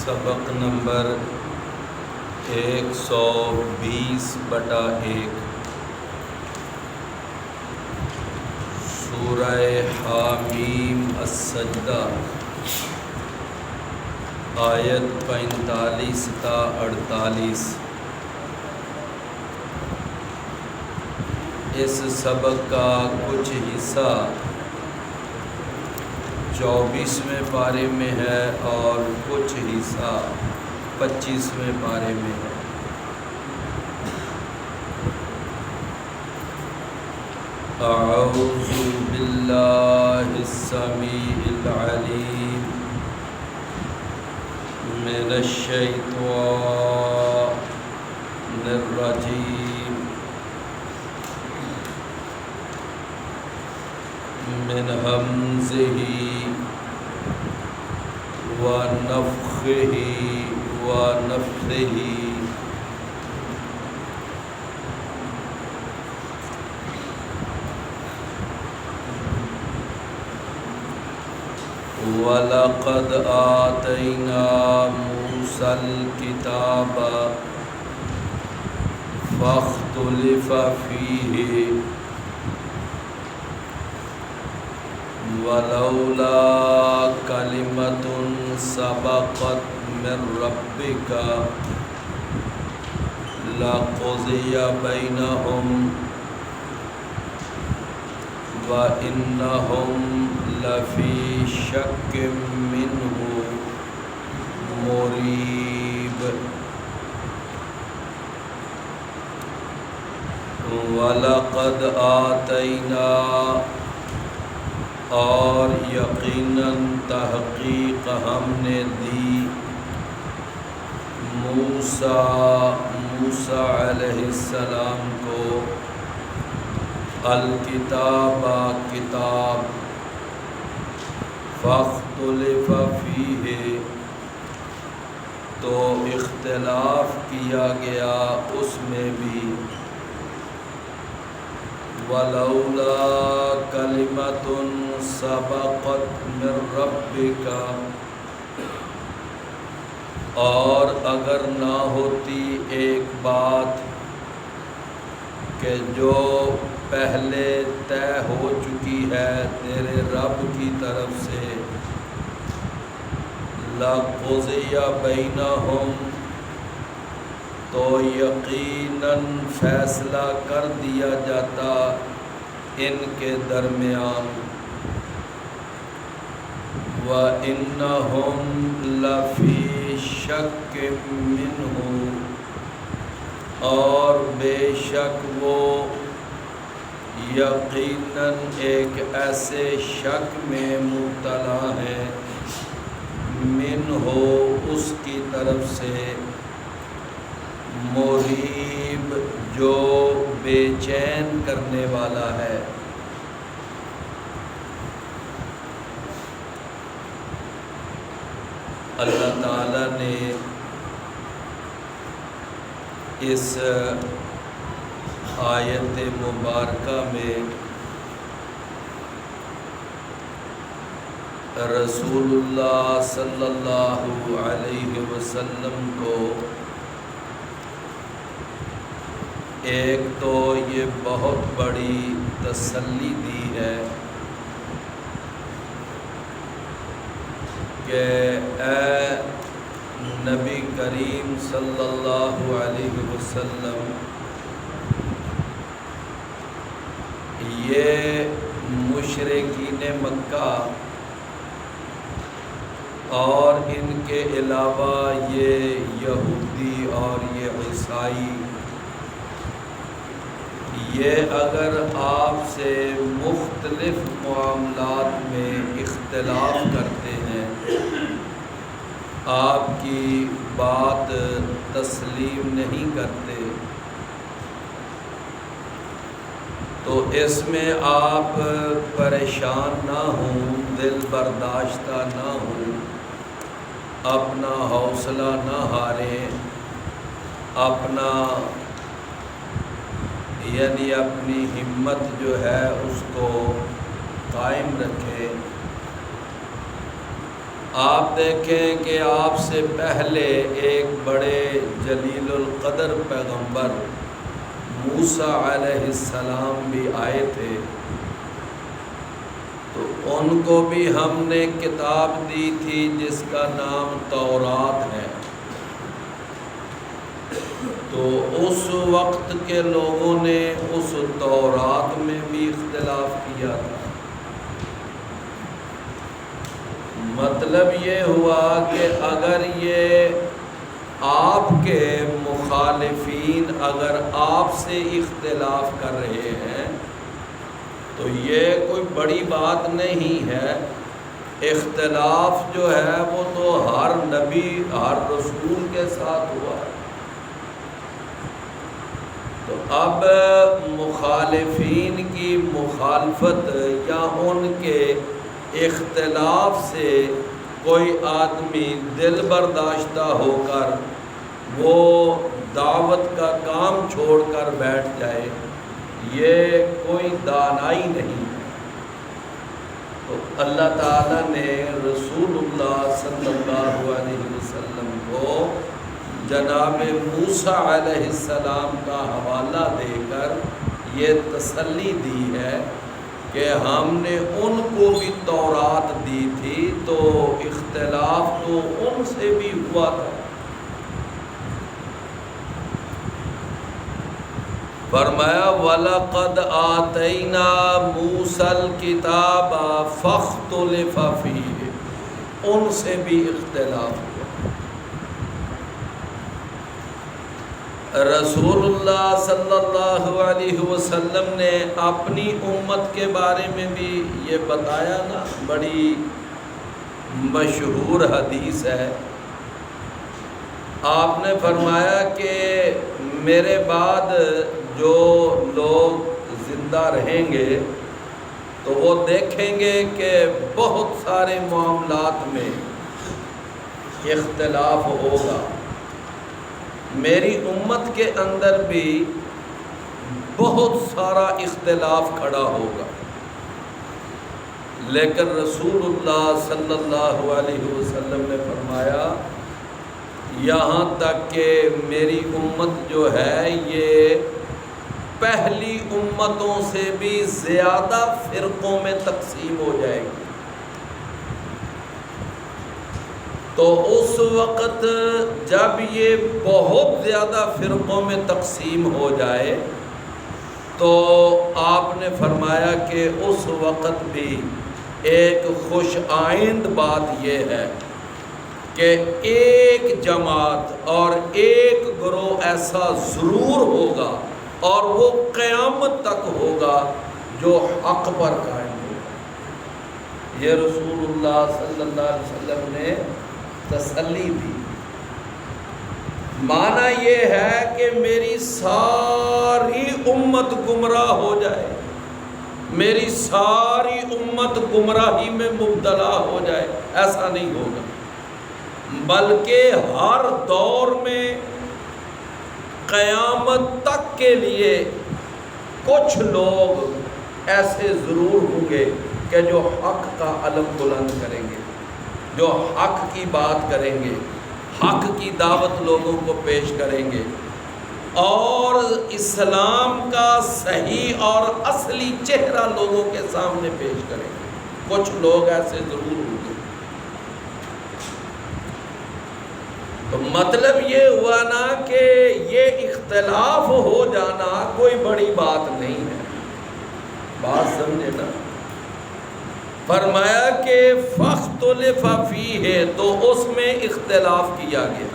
سبق نمبر 120/1 سورہ حامیم السجدہ آیت 45 تا 48۔ اس سبق کا کچھ حصہ 24ویں پارے میں ہے اور کچھ حصہ 25ویں پارے میں ہے۔ اعوذ باللہ السمیع العلیم من الشیطان الرجیم من ہمزہ ونفخہ ونفثہ۔ وَلَقَدْ آتَيْنَا مُوسَى الْكِتَابَ فَاخْتُلِفَ فِيهِ وَلَوْلَا كَلِمَةٌ سَبَقَتْ مِنْ رَبِّكَ لَقُضِيَ بَيْنَهُمْ وَإِنَّهُمْ لَفِي شَكٍّ مِّنْهُ مُرِيبٍ۔ وَلَقَدْ آتَيْنَا اور یقیناً تحقیق ہم نے دی موسیٰ علیہ السلام کو الکتاب کتاب فاختلف فیہ تو اختلاف کیا گیا اس میں بھی، ولولا کلمۃ سبقت من ربک اور اگر نہ ہوتی ایک بات کہ جو پہلے طے ہو چکی ہے تیرے رب کی طرف سے، لَقُضِیَ بَیْنَہُمْ تو یقیناً فیصلہ کر دیا جاتا ان کے درمیان، وَإِنَّهُمْ لَفِي شَكٍّ مِّنْهُ اور بے شک وہ یقیناً ایک ایسے شک میں مبتلا ہے، منہ اس کی طرف سے، مریب جو بے چین کرنے والا ہے۔ اللہ تعالیٰ نے اس آیت مبارکہ میں رسول اللہ صلی اللہ علیہ وسلم کو ایک تو یہ بہت بڑی تسلی دی ہے کہ اے نبی کریم صلی اللہ علیہ وسلم، یہ مشرکین مکہ اور ان کے علاوہ یہ یہودی اور یہ عیسائی، یہ اگر آپ سے مختلف معاملات میں اختلاف کرتے ہیں، آپ کی بات تسلیم نہیں کرتے، تو اس میں آپ پریشان نہ ہوں، دل برداشتہ نہ ہوں، اپنا حوصلہ نہ ہاریں، اپنا یعنی اپنی ہمت جو ہے اس کو قائم رکھیں، آپ دیکھیں کہ آپ سے پہلے ایک بڑے جلیل القدر پیغمبر موسیٰ علیہ السلام بھی آئے تھے، تو ان کو بھی ہم نے کتاب دی تھی جس کا نام تورات ہے۔ تو اس وقت کے لوگوں نے اس تورات میں بھی اختلاف کیا تھا۔ مطلب یہ ہوا کہ اگر یہ آپ کے مخالفین اگر آپ سے اختلاف کر رہے ہیں تو یہ کوئی بڑی بات نہیں ہے۔ اختلاف جو ہے وہ تو ہر نبی ہر رسول کے ساتھ ہوا ہے۔ تو اب مخالفین کی مخالفت یا ان کے اختلاف سے کوئی آدمی دل برداشتہ ہو کر وہ دعوت کا کام چھوڑ کر بیٹھ جائے، یہ کوئی دانائی نہیں ہے۔ تو اللہ تعالیٰ نے رسول اللہ صلی اللہ علیہ وسلم کو جناب موسیٰ علیہ السلام کا حوالہ دے کر یہ تسلی دی ہے کہ ہم نے ان کو بھی تورات دی تھی، تو اختلاف تو ان سے بھی ہوا تھا۔ فرمایا وَلَقَدْ آتَيْنَا مُوسَى الْكِتَابَ فَاخْتُلِفَ فِيهِ، ان سے بھی اختلاف ہوا۔ رسول اللہ صلی اللہ علیہ وسلم نے اپنی امت کے بارے میں بھی یہ بتایا نا، بڑی مشہور حدیث ہے۔ آپ نے فرمایا کہ میرے بعد جو لوگ زندہ رہیں گے تو وہ دیکھیں گے کہ بہت سارے معاملات میں اختلاف ہوگا۔ میری امت کے اندر بھی بہت سارا اختلاف کھڑا ہوگا، لیکن رسول اللہ صلی اللہ علیہ وسلم نے فرمایا یہاں تک کہ میری امت جو ہے یہ پہلی امتوں سے بھی زیادہ فرقوں میں تقسیم ہو جائے گی۔ تو اس وقت جب یہ بہت زیادہ فرقوں میں تقسیم ہو جائے تو آپ نے فرمایا کہ اس وقت بھی ایک خوش آئند بات یہ ہے کہ ایک جماعت اور ایک گروہ ایسا ضرور ہوگا اور وہ قیامت تک ہوگا جو حق پر قائم ہوگا۔ یہ رسول اللہ صلی اللہ علیہ وسلم نے تسلی دی۔ معنی یہ ہے کہ میری ساری امت گمراہ ہو جائے، میری ساری امت گمراہی میں مبتلا ہو جائے، ایسا نہیں ہوگا، بلکہ ہر دور میں قیامت تک کے لیے کچھ لوگ ایسے ضرور ہوں گے کہ جو حق کا علم بلند کریں گے، جو حق کی بات کریں گے، حق کی دعوت لوگوں کو پیش کریں گے اور اسلام کا صحیح اور اصلی چہرہ لوگوں کے سامنے پیش کریں گے۔ کچھ لوگ ایسے ضرور ہوں گے۔ تو مطلب یہ ہوا نا کہ یہ اختلاف ہو جانا کوئی بڑی بات نہیں ہے، بات سمجھے نا۔ فرمایا کہ فاختلف فیہ، تو اس میں اختلاف کیا گیا۔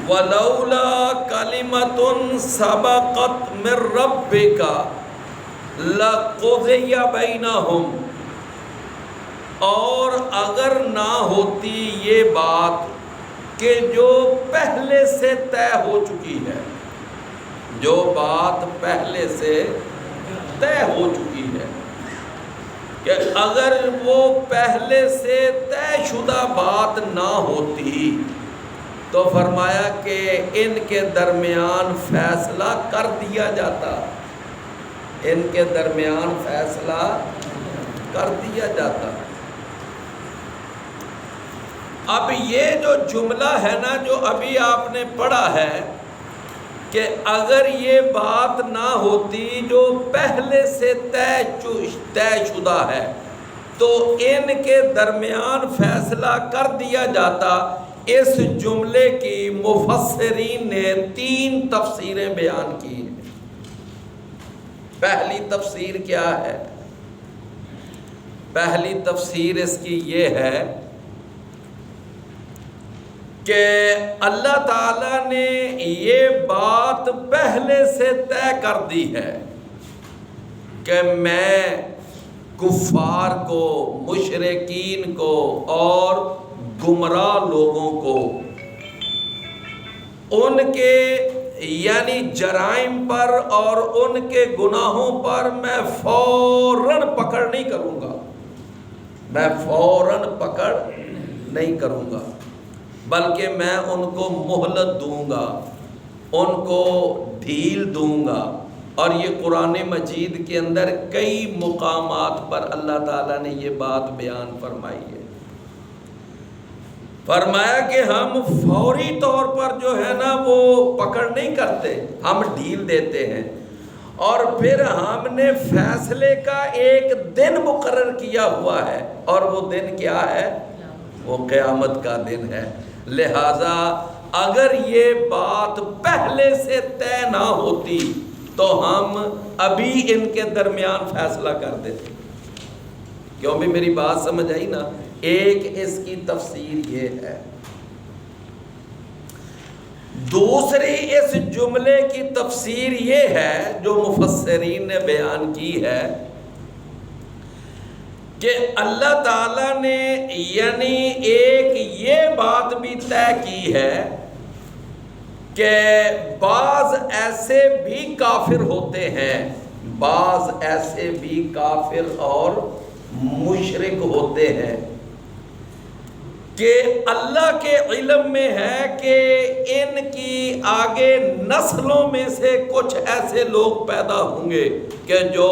ولولا کلمۃ سبقت من ربک لقضی بینہم، اور اگر نہ ہوتی یہ بات کہ جو پہلے سے طے ہو چکی ہے، جو بات پہلے سے طے ہو چکی ہے، کہ اگر وہ پہلے سے طے شدہ بات نہ ہوتی تو فرمایا کہ ان کے درمیان فیصلہ کر دیا جاتا، ان کے درمیان فیصلہ کر دیا جاتا۔ اب یہ جو جملہ ہے نا جو ابھی آپ نے پڑھا ہے کہ اگر یہ بات نہ ہوتی جو پہلے سے طے شدہ ہے تو ان کے درمیان فیصلہ کر دیا جاتا. اس جملے کی مفسرین نے 3 تفسیریں بیان کی ہیں. پہلی تفسیر کیا ہے؟ پہلی تفسیر اس کی یہ ہے کہ اللہ تعالیٰ نے یہ بات پہلے سے طے کر دی ہے کہ میں کفار کو، مشرکین کو اور گمراہ لوگوں کو ان کے یعنی جرائم پر اور ان کے گناہوں پر میں فوراً پکڑ نہیں کروں گا. میں فوراً پکڑ نہیں کروں گا بلکہ میں ان کو مہلت دوں گا، ان کو ڈھیل دوں گا. اور یہ قرآن مجید کے اندر کئی مقامات پر اللہ تعالیٰ نے یہ بات بیان فرمائی ہے. فرمایا کہ ہم فوری طور پر جو ہے نا وہ پکڑ نہیں کرتے، ہم ڈھیل دیتے ہیں. اور پھر ہم نے فیصلے کا ایک دن مقرر کیا ہوا ہے، اور وہ دن کیا ہے؟ وہ قیامت کا دن ہے. لہذا اگر یہ بات پہلے سے طے نہ ہوتی تو ہم ابھی ان کے درمیان فیصلہ کر دیتے. کیوں بھی میری بات سمجھ آئی نا؟ ایک اس کی تفسیر یہ ہے. دوسری اس جملے کی تفسیر یہ ہے جو مفسرین نے بیان کی ہے کہ اللہ تعالیٰ نے یعنی ایک یہ بات بھی طے کی ہے کہ بعض ایسے بھی کافر ہوتے ہیں، بعض ایسے بھی کافر اور مشرک ہوتے ہیں کہ اللہ کے علم میں ہے کہ ان کی آگے نسلوں میں سے کچھ ایسے لوگ پیدا ہوں گے کہ جو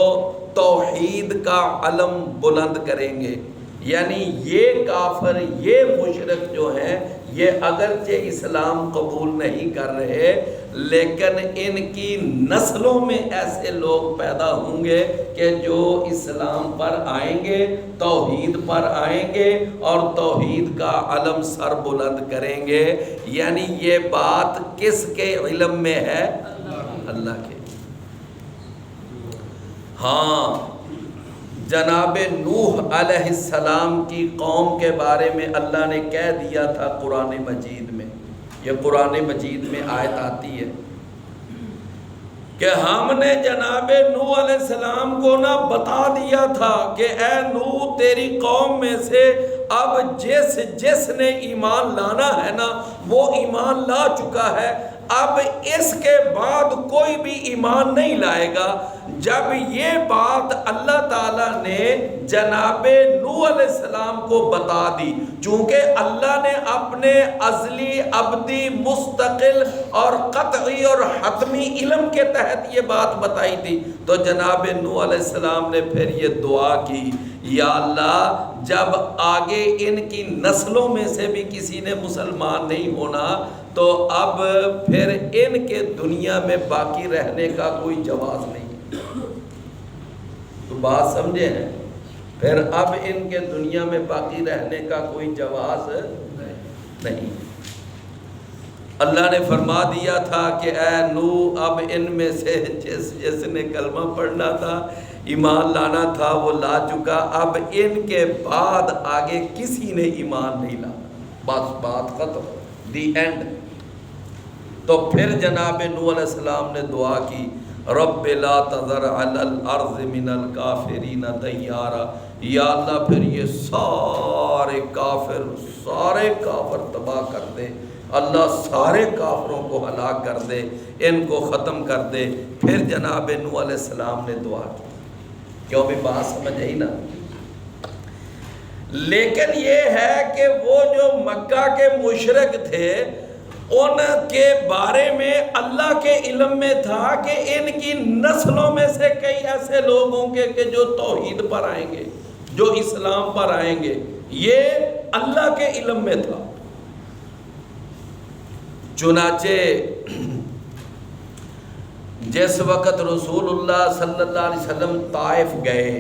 توحید کا علم بلند کریں گے. یعنی یہ کافر، یہ مشرک جو ہیں، یہ اگرچہ اسلام قبول نہیں کر رہے لیکن ان کی نسلوں میں ایسے لوگ پیدا ہوں گے کہ جو اسلام پر آئیں گے، توحید پر آئیں گے اور توحید کا علم سر بلند کریں گے. یعنی یہ بات کس کے علم میں ہے؟ اللہ کے. ہاں، جناب نوح علیہ السلام کی قوم کے بارے میں اللہ نے کہہ دیا تھا قرآن مجید میں. یہ قرآن مجید میں آیت آتی ہے کہ ہم نے جناب نوح علیہ السلام کو نہ بتا دیا تھا کہ اے نوح تیری قوم میں سے اب جس نے ایمان لانا ہے نا وہ ایمان لا چکا ہے، اب اس کے بعد کوئی بھی ایمان نہیں لائے گا. جب یہ بات اللہ تعالیٰ نے جناب نوح علیہ السلام کو بتا دی، چونکہ اللہ نے اپنے ازلی ابدی مستقل اور قطعی اور حتمی علم کے تحت یہ بات بتائی تھی، تو جناب نوح علیہ السلام نے پھر یہ دعا کی، یا اللہ جب آگے ان کی نسلوں میں سے بھی کسی نے مسلمان نہیں ہونا تو اب پھر ان کے دنیا میں باقی رہنے کا کوئی جواز نہیں. تو بات سمجھے ہیں؟ پھر اب ان کے دنیا میں باقی رہنے کا کوئی جواز نہیں. اللہ نے فرما دیا تھا کہ اے نوح اب ان میں سے جس نے کلمہ پڑھنا تھا، ایمان لانا تھا، وہ لا چکا، اب ان کے بعد آگے کسی نے ایمان نہیں لانا. بس بات ختم، دی اینڈ. تو پھر جناب نوح علیہ السلام نے دعا کی، رب لا تذر علی الارض من الکافرین دیارا. یا اللہ پھر یہ سارے کافر تباہ کر دے، اللہ سارے کافروں کو ہلاک کر دے، ان کو ختم کر دے. پھر جناب نوح علیہ السلام نے دعا کی. کیوں بھی بات سمجھ آئی نا؟ لیکن یہ ہے کہ وہ جو مکہ کے مشرک تھے ان کے بارے میں اللہ کے علم میں تھا کہ ان کی نسلوں میں سے کئی ایسے لوگ ہوں گے کہ جو توحید پر آئیں گے، جو اسلام پر آئیں گے. یہ اللہ کے علم میں تھا۔ چنانچہ جس وقت رسول اللہ صلی اللہ علیہ وسلم طائف گئے،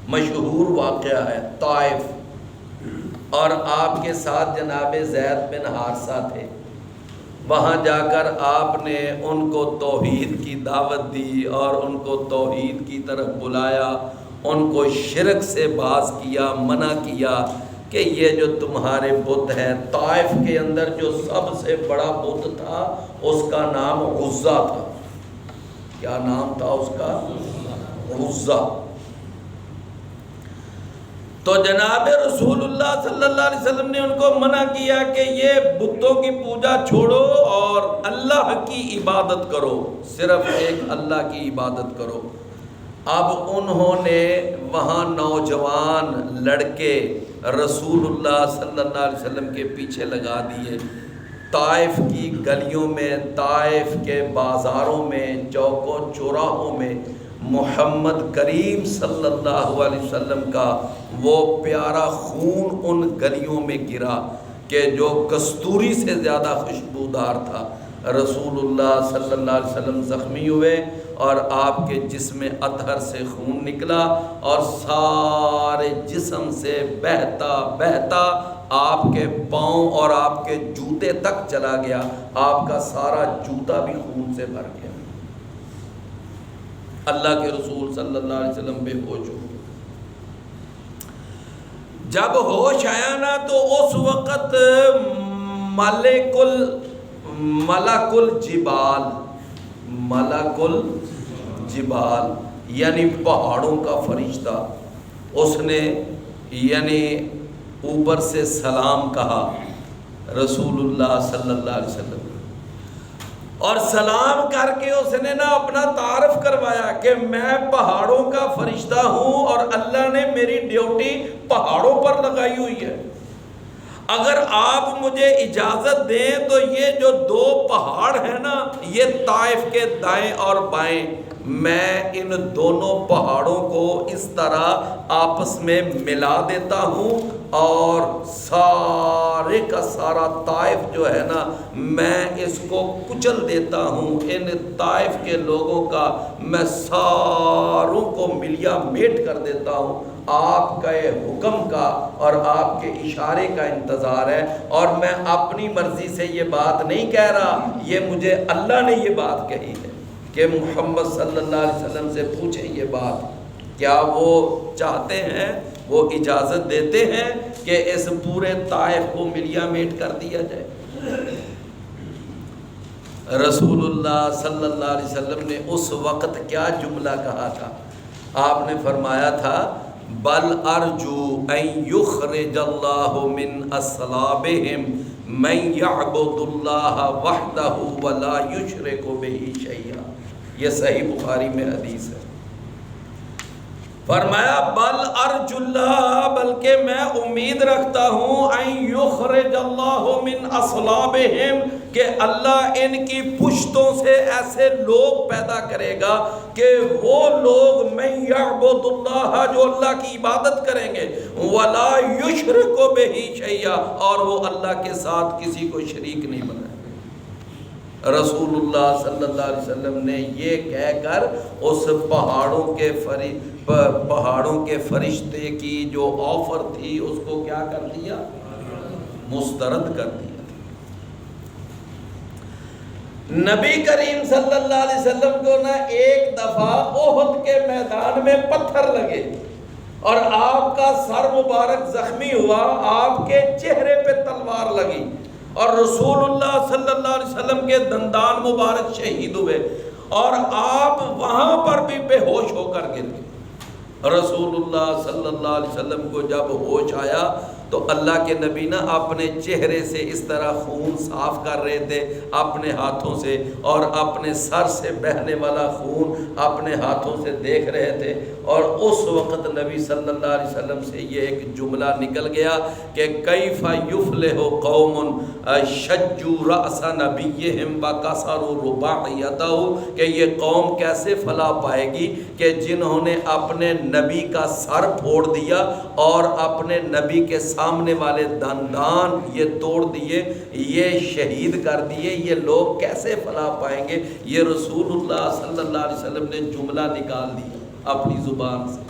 مشہور واقعہ ہے طائف، اور آپ کے ساتھ جناب زید بن حارثہ تھے، وہاں جا کر آپ نے ان کو توحید کی دعوت دی اور ان کو توحید کی طرف بلایا، ان کو شرک سے باز کیا، منع کیا کہ یہ جو تمہارے بت ہے، طائف کے اندر جو سب سے بڑا بت تھا اس کا نام عزا تھا۔ کیا نام تھا اس کا؟ عزا۔ تو جناب رسول اللہ صلی اللہ علیہ وسلم نے ان کو منع کیا کہ یہ بتوں کی پوجا چھوڑو اور اللہ کی عبادت کرو، صرف ایک اللہ کی عبادت کرو۔ اب انہوں نے وہاں نوجوان لڑکے رسول اللہ صلی اللہ علیہ وسلم کے پیچھے لگا دیے، طائف کی گلیوں میں، طائف کے بازاروں میں، چوک و چوراہوں میں محمد کریم صلی اللہ علیہ وسلم کا وہ پیارا خون ان گلیوں میں گرا کہ جو کستوری سے زیادہ خوشبودار تھا۔ رسول اللہ صلی اللہ علیہ وسلم زخمی ہوئے اور آپ کے جسم اطہر سے خون نکلا اور سارے جسم سے بہتا بہتا آپ کے پاؤں اور آپ کے جوتے تک چلا گیا، آپ کا سارا جوتا بھی خون سے بھر گیا۔ اللہ کے رسول صلی اللہ علیہ وسلم بے ہوش ہو گئے۔ جب ہوش آیا نا تو اس وقت ملک الجبال یعنی پہاڑوں کا فرشتہ، اس نے یعنی اوپر سے سلام کہا رسول اللہ صلی اللہ علیہ وسلم، اور سلام کر کے اس نے نا اپنا تعارف کروایا کہ میں پہاڑوں کا فرشتہ ہوں اور اللہ نے میری ڈیوٹی پہاڑوں پر لگائی ہوئی ہے، اگر آپ مجھے اجازت دیں تو یہ جو دو پہاڑ ہیں نا، یہ طائف کے دائیں اور بائیں، میں ان دونوں پہاڑوں کو اس طرح آپس میں ملا دیتا ہوں اور سارے کا سارا طائف جو ہے نا میں اس کو کچل دیتا ہوں، ان طائف کے لوگوں کا میں ساروں کو ملیا میٹ کر دیتا ہوں۔ آپ کا حکم کا اور آپ کے اشارے کا انتظار ہے، اور میں اپنی مرضی سے یہ بات نہیں کہہ رہا، یہ مجھے اللہ نے یہ بات کہی ہے کہ محمد صلی اللہ علیہ وسلم سے پوچھیں یہ بات، کیا وہ چاہتے ہیں، وہ اجازت دیتے ہیں کہ اس پورے طائف کو ملیا میٹ کر دیا جائے؟ رسول اللہ صلی اللہ علیہ وسلم نے اس وقت کیا جملہ کہا تھا؟ آپ نے فرمایا تھا بل ارجو ان یخرج اللہ من اصلابہم من یعبد اللہ وحدہ ولا یشرک بہ شیئا، یہ صحیح بخاری میں حدیث ہے۔ فرمایا بل ارجو اللہ، بلکہ میں امید رکھتا ہوں ان یخرج اللہ من اصلابہم، کہ اللہ ان کی پشتوں سے ایسے لوگ پیدا کرے گا کہ وہ لوگ من یعبد اللہ، جو اللہ کی عبادت کریں گے، ولا یشرک بہ شیئا، اور وہ اللہ کے ساتھ کسی کو شریک نہیں بنائے۔ رسول اللہ صلی اللہ علیہ وسلم نے یہ کہہ کر اس پہاڑوں کے فرشتے کی جو آفر تھی اس کو کیا کر دیا؟ مسترد کر دیا۔ نبی کریم صلی اللہ علیہ وسلم کو نا ایک دفعہ احد کے میدان میں پتھر لگے اور آپ کا سر مبارک زخمی ہوا، آپ کے چہرے پہ تلوار لگی اور رسول اللہ صلی اللہ علیہ وسلم کے دندان مبارک شہید ہوئے اور آپ وہاں پر بھی بے ہوش ہو کر گر گئے۔ رسول اللہ صلی اللہ علیہ وسلم کو جب ہوش آیا تو اللہ کے نبی نا اپنے چہرے سے اس طرح خون صاف کر رہے تھے اپنے ہاتھوں سے، اور اپنے سر سے بہنے والا خون اپنے ہاتھوں سے دیکھ رہے تھے، اور اس وقت نبی صلی اللہ علیہ وسلم سے یہ ایک جملہ نکل گیا کہ کیف یفلح قوم شجوا رأس نبیہم وکسروا رباعیتہ، کہ یہ قوم کیسے فلاح پائے گی کہ جنہوں نے اپنے نبی کا سر پھوڑ دیا اور اپنے نبی کے سامنے والے دندان یہ توڑ دیے، یہ شہید کر دیے، یہ لوگ کیسے فلاح پائیں گے؟ یہ رسول اللہ صلی اللہ علیہ وسلم نے جملہ نکال دیا اپنی زبان سے۔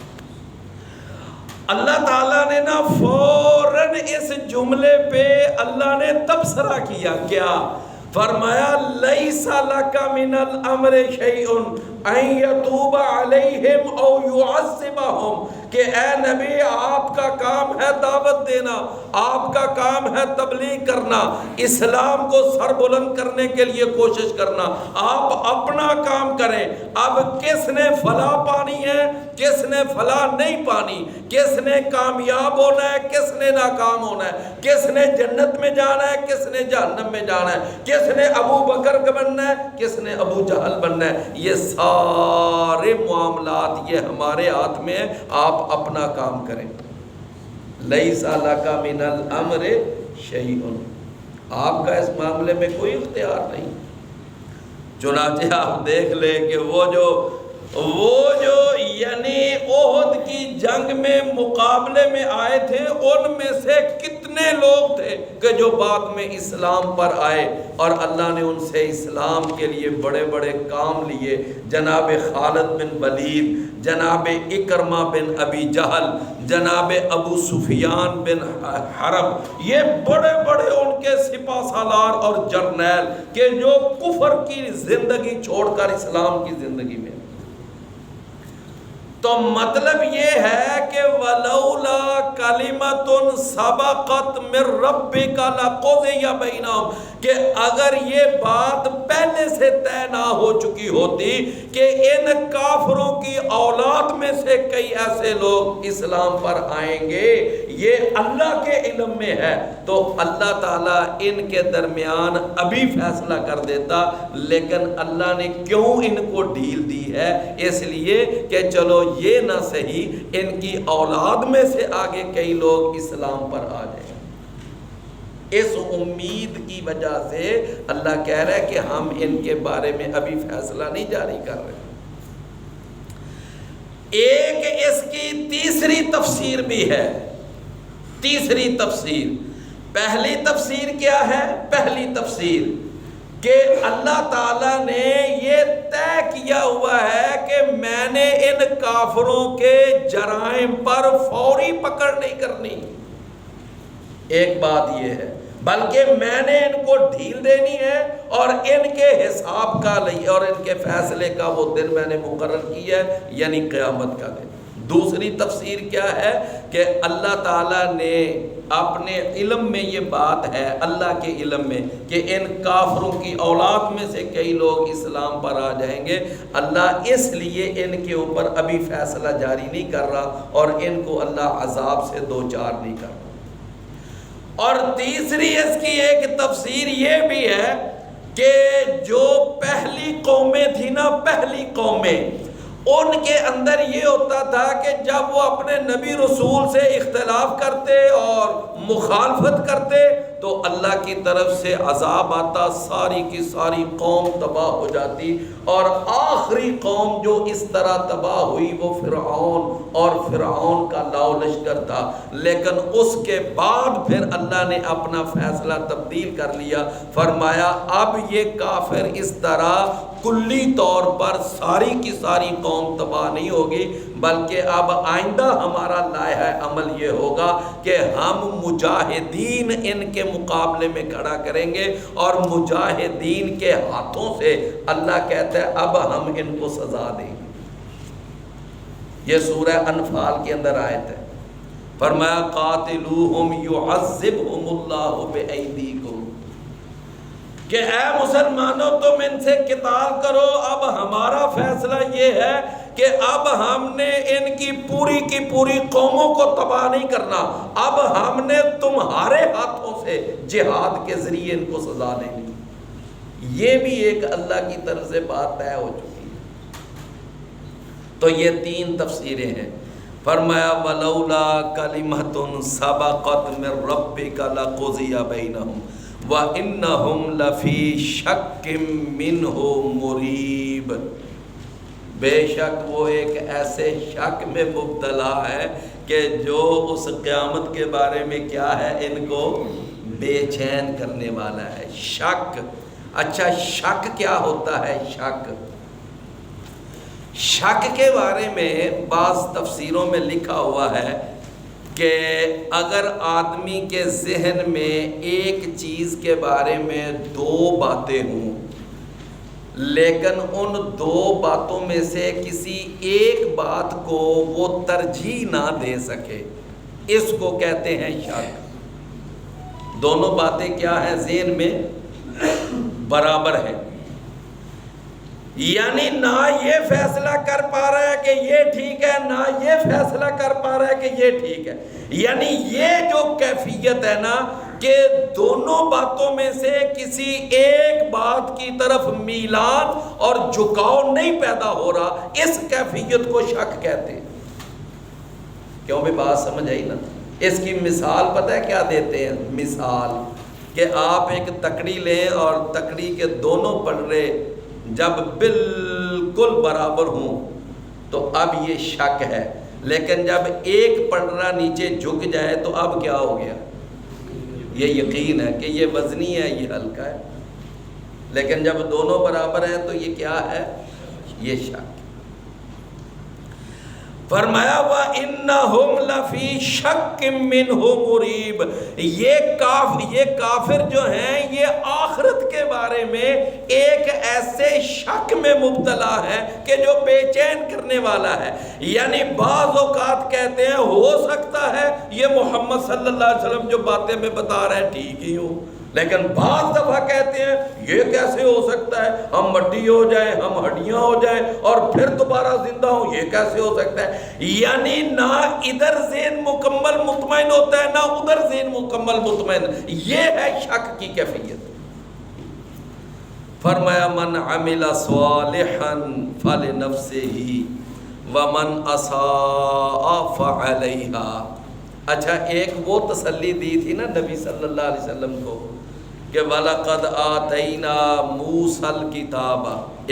اللہ تعالیٰ نے نا فوراً اس جملے پہ اللہ نے تبصرہ کیا، کیا فرمایا لیس لک من الامر شیء ان یتوب علیہم او یعذبہم، کہ اے نبی آپ کا کام ہے دعوت دینا، آپ کا کام ہے تبلیغ کرنا، اسلام کو سر بلند کرنے کے لیے کوشش کرنا، آپ اپنا کام کریں۔ اب کس نے فلاح پانی ہے، کس نے فلاح نہیں پانی، کس نے کامیاب ہونا ہے، کس نے ناکام ہونا ہے، کس نے جنت میں جانا ہے، کس نے جہنم میں جانا ہے، کس نے ابو بکر کا بننا ہے، کس نے ابو جہل بننا ہے، یہ سارے معاملات یہ ہمارے ہاتھ میں ہیں، آپ اپنا کام کریں۔ لیس لک من الامر شیء، آپ کا اس معاملے میں کوئی اختیار نہیں۔ چنانچہ آپ دیکھ لیں کہ وہ جو یعنی احد کی جنگ میں مقابلے میں آئے تھے، ان میں سے کتنے لوگ تھے کہ جو بعد میں اسلام پر آئے اور اللہ نے ان سے اسلام کے لیے بڑے بڑے کام لیے۔ جناب خالد بن ولید، جناب اکرمہ بن ابی جہل، جناب ابو سفیان بن حرب، یہ بڑے بڑے ان کے سپہ سالار اور جرنیل کہ جو کفر کی زندگی چھوڑ کر اسلام کی زندگی میں۔ تو مطلب یہ ہے کہ وَلَوْلَا كَلِمَةٌ سَبَقَتْ مِن رَبِّكَ لَقُضِيَ بَيْنَهُمْ، کہ اگر یہ بات پہلے سے طے نہ ہو چکی ہوتی کہ ان کافروں کی اولاد میں سے کئی ایسے لوگ اسلام پر آئیں گے، یہ اللہ کے علم میں ہے، تو اللہ تعالیٰ ان کے درمیان ابھی فیصلہ کر دیتا، لیکن اللہ نے کیوں ان کو ڈھیل دی ہے؟ اس لیے کہ چلو یہ نہ صحیح ان کی اولاد میں سے آگے کئی لوگ اسلام پر آ جائیں۔ اس امید کی وجہ سے اللہ کہہ رہا ہے کہ ہم ان کے بارے میں ابھی فیصلہ نہیں جاری کر رہے۔ ایک اس کی تیسری تفسیر بھی ہے، تیسری تفسیر۔ پہلی تفسیر کیا ہے؟ پہلی تفسیر کہ اللہ تعالیٰ نے یہ طے کیا ہوا ہے کہ میں نے ان کافروں کے جرائم پر فوری پکڑ نہیں کرنی، ایک بات یہ ہے، بلکہ میں نے ان کو ڈھیل دینی ہے اور ان کے حساب کا اور ان کے فیصلے کا وہ دن میں نے مقرر کیا ہے، یعنی قیامت کا دن۔ دوسری تفسیر کیا ہے کہ اللہ تعالیٰ نے اپنے علم میں یہ بات ہے، اللہ کے علم میں، کہ ان کافروں کی اولاد میں سے کئی لوگ اسلام پر آ جائیں گے، اللہ اس لیے ان کے اوپر ابھی فیصلہ جاری نہیں کر رہا اور ان کو اللہ عذاب سے دوچار نہیں کر رہا۔ اور تیسری اس کی ایک تفسیر یہ بھی ہے کہ جو پہلی قومیں تھی نا، پہلی قومیں، ان کے اندر یہ ہوتا تھا کہ جب وہ اپنے نبی رسول سے اختلاف کرتے اور مخالفت کرتے تو اللہ کی طرف سے عذاب آتا، ساری کی ساری قوم تباہ ہو جاتی، اور آخری قوم جو اس طرح تباہ ہوئی وہ فرعون اور فرعون کا لاؤ لشکر تھا۔ لیکن اس کے بعد پھر اللہ نے اپنا فیصلہ تبدیل کر لیا، فرمایا اب یہ کافر اس طرح کلی طور پر ساری کی ساری قوم تباہ نہیں ہوگی، بلکہ اب آئندہ ہمارا لائحہ عمل یہ ہوگا کہ ہم مجاہدین ان کے مقابلے میں کھڑا کریں گے، اور مجاہدین کے ہاتھوں سے اللہ کہتا ہے اب ہم ان کو سزا دیں گے۔ یہ سورہ انفال کے اندر آیت ہے، فرمایا قاتلوہم یعذبہم اللہ بأیدیکم، کہ اے مسلمانوں تم ان سے قتال کرو۔ اب ہمارا فیصلہ یہ ہے کہ اب ہم نے ان کی پوری قوموں کو تباہ نہیں کرنا، اب ہم نے تمہارے ہاتھوں سے جہاد کے ذریعے ان کو سزا دینی۔ یہ بھی ایک اللہ کی طرف سے بات طے ہو چکی ہے۔ تو یہ 3 تفسیریں ہیں۔ فرمایا ولولا کلمۃ سبقت من ربک لقضی بینہم وانہم لفی شک منہ مریب، بے شک وہ ایک ایسے شک میں مبتلا ہے کہ جو اس قیامت کے بارے میں کیا ہے، ان کو بے چین کرنے والا ہے۔ شک، اچھا شک کیا ہوتا ہے؟ شک کے بارے میں بعض تفسیروں میں لکھا ہوا ہے کہ اگر آدمی کے ذہن میں ایک چیز کے بارے میں 2 باتیں ہوں، لیکن ان 2 باتوں میں سے کسی ایک بات کو وہ ترجیح نہ دے سکے، اس کو کہتے ہیں شک۔ دونوں باتیں کیا ہیں؟ ذہن میں برابر ہے، یعنی نہ یہ فیصلہ کر پا رہا ہے کہ یہ ٹھیک ہے، نہ یہ فیصلہ کر پا رہا ہے کہ یہ ٹھیک ہے۔ یعنی یہ جو کیفیت ہے نا کہ دونوں باتوں میں سے کسی ایک بات کی طرف میلان اور جھکاؤ نہیں پیدا ہو رہا، اس کیفیت کو شک کہتے ہیں۔ کیوں بھی بات سمجھ آئی نا؟ اس کی مثال پتہ ہے کیا دیتے ہیں؟ مثال کہ آپ ایک تکڑی لیں اور تکڑی کے دونوں پلڑے جب بالکل برابر ہوں تو اب یہ شک ہے، لیکن جب ایک پلڑا نیچے جھک جائے تو اب کیا ہو گیا؟ یہ یقین ہے کہ یہ وزنی ہے، یہ ہلکا ہے۔ لیکن جب دونوں برابر ہیں تو یہ کیا ہے؟ یہ شک۔ فرمایا وَإِنَّهُمْ لَفِي شَكٍّ مِّنْهُ مُرِيبٍ، یہ کافر جو ہیں یہ آخرت کے بارے میں ایک ایسے شک میں مبتلا ہے کہ جو بے چین کرنے والا ہے۔ یعنی بعض اوقات کہتے ہیں ہو سکتا ہے یہ محمد صلی اللہ علیہ وسلم جو باتیں میں بتا رہے ہیں ٹھیک ہی ہوں، لیکن بعض دفعہ کہتے ہیں یہ کیسے ہو سکتا ہے، ہم مٹی ہو جائیں، ہم ہڈیاں ہو جائیں اور پھر دوبارہ زندہ ہوں، یہ کیسے ہو سکتا ہے؟ یعنی نہ ادھر ذہن مکمل مطمئن ہوتا ہے، نہ ادھر ذہن مکمل مطمئن۔ یہ ہے شک کی کیفیت۔ فرمایا من عمل صالحا فلنفسہ ومن اساء فعلیہا۔ اچھا ایک وہ تسلی دی تھی نا نبی صلی اللہ علیہ وسلم کو کہ وَلَقَدْ آتَيْنَا مُوسَى الْكِتَابَ،